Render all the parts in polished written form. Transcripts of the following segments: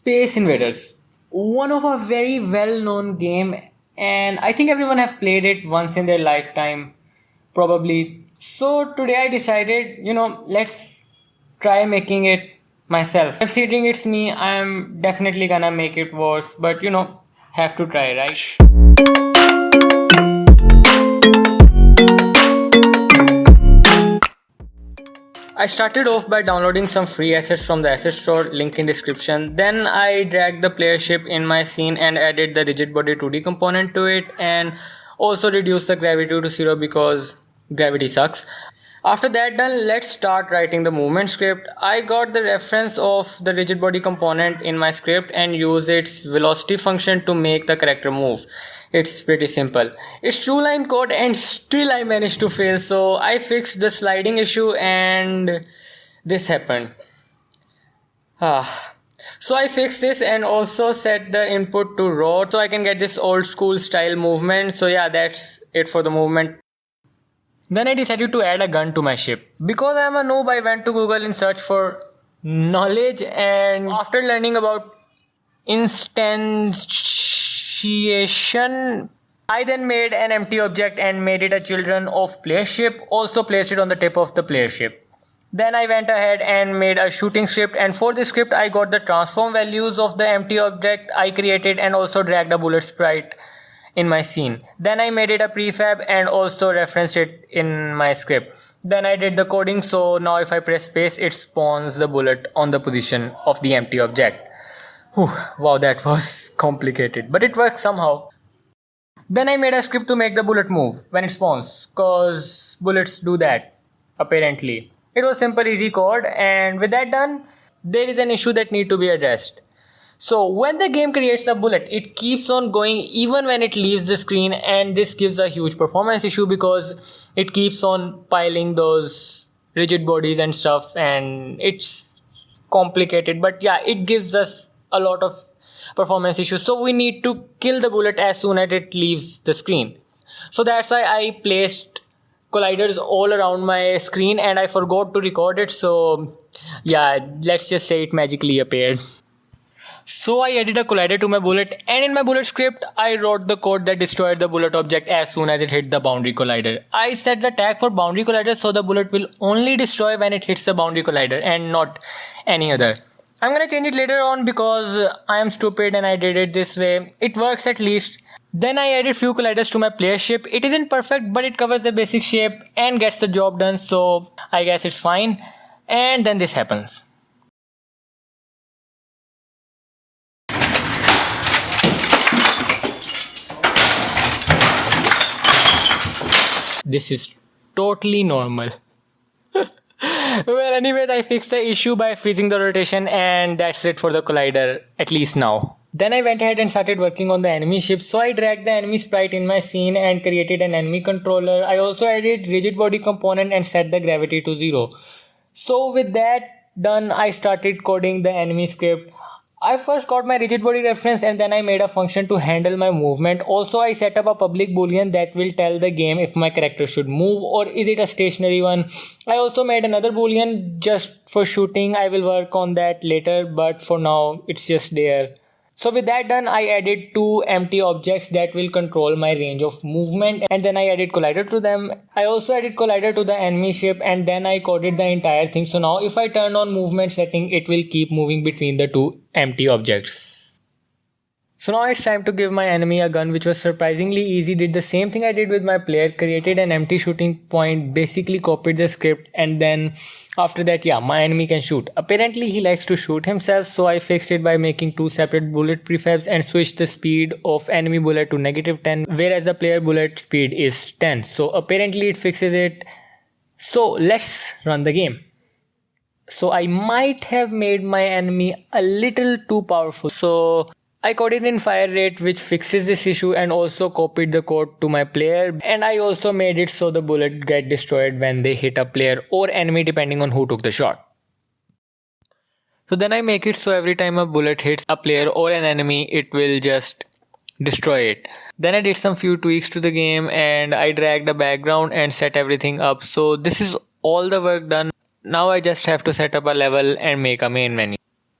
Space Invaders, one of a very well-known game, and I think everyone have played it once in their lifetime, probably. So today I decided, let's try making it myself. Considering it's me, I'm definitely gonna make it worse, but have to try, right? I started off by downloading some free assets from the asset store, link in description. Then I dragged the player ship in my scene and added the rigid body 2D component to it, and also reduced the gravity to 0 because gravity sucks. After that done, let's start writing the movement script. I got the reference of the rigid body component in my script and use its velocity function to make the character move. It's pretty simple. It's two line code and still I managed to fail, so I fixed the sliding issue and this happened. Ah. So I fixed this and also set the input to raw so I can get this old school style movement. So yeah, that's it for the movement. Then I decided to add a gun to my ship. Because I am a noob, I went to Google in search for knowledge, and after learning about instantiation, I then made an empty object and made it a children of player ship, also placed it on the tip of the player ship. Then I went ahead and made a shooting script, and for this script I got the transform values of the empty object I created and also dragged a bullet sprite in my scene. Then I made it a prefab and also referenced it in my script. Then I did the coding, so now if I press space it spawns the bullet on the position of the empty object. Whew, wow, that was complicated, but it worked somehow. Then I made a script to make the bullet move when it spawns, cause bullets do that, apparently. It was simple easy code, and with that done, there is an issue that need to be addressed. So when the game creates a bullet, it keeps on going even when it leaves the screen, and this gives a huge performance issue because it keeps on piling those rigid bodies and stuff, and it's complicated, but yeah, it gives us a lot of performance issues. So we need to kill the bullet as soon as it leaves the screen. So that's why I placed colliders all around my screen and I forgot to record it. So yeah, let's just say it magically appeared. So I added a collider to my bullet, and in my bullet script I wrote the code that destroyed the bullet object as soon as it hit the boundary collider. I set the tag for boundary collider so the bullet will only destroy when it hits the boundary collider and not any other. I'm gonna change it later on because I am stupid and I did it this way. It works at least. Then I added few colliders to my player ship. It isn't perfect, but it covers the basic shape and gets the job done, so I guess it's fine. And then this happens. This is totally normal. Well, anyways, I fixed the issue by freezing the rotation, and that's it for the collider, at least now. Then I went ahead and started working on the enemy ship, so I dragged the enemy sprite in my scene and created an enemy controller. I also added rigid body component and set the gravity to 0. So with that done, I started coding the enemy script. I first got my rigid body reference and then I made a function to handle my movement. Also, I set up a public boolean that will tell the game if my character should move or is it a stationary one. I also made another boolean just for shooting. I will work on that later, but for now it's just there. So with that done, I added two empty objects that will control my range of movement, and then I added collider to them. I also added collider to the enemy ship, and then I coded the entire thing. So now if I turn on movement setting, it will keep moving between the two empty objects. So now it's time to give my enemy a gun, which was surprisingly easy. Did the same thing I did with my player, created an empty shooting point, basically copied the script, and then after that, yeah, my enemy can shoot. Apparently he likes to shoot himself, so I fixed it by making two separate bullet prefabs and switched the speed of enemy bullet to -10, whereas the player bullet speed is 10. So apparently it fixes it. So let's run the game. So I might have made my enemy a little too powerful. So I coded in fire rate, which fixes this issue, and also copied the code to my player, and I also made it so the bullet get destroyed when they hit a player or enemy depending on who took the shot. So then I make it so every time a bullet hits a player or an enemy, it will just destroy it. Then I did some few tweaks to the game and I dragged a background and set everything up. So this is all the work done. Now I just have to set up a level and make a main menu.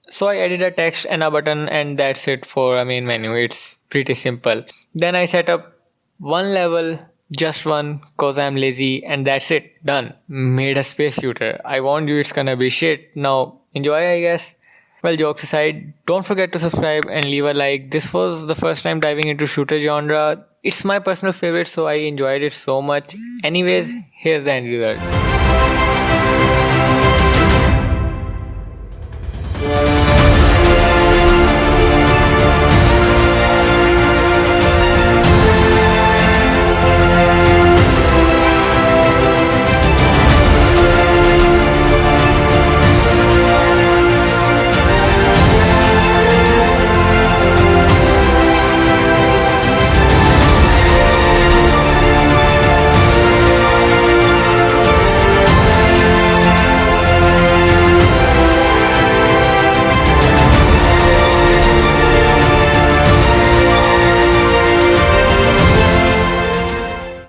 So I added a text and a button, and that's it for a main menu. It's pretty simple. Then I set up one level, just one, cause I'm lazy, and that's it. Done. Made a space shooter. I warned you it's gonna be shit. Now enjoy, I guess. Well, jokes aside, don't forget to subscribe and leave a like. This was the first time diving into shooter genre. It's my personal favorite, so I enjoyed it so much. Anyways, here's the end result.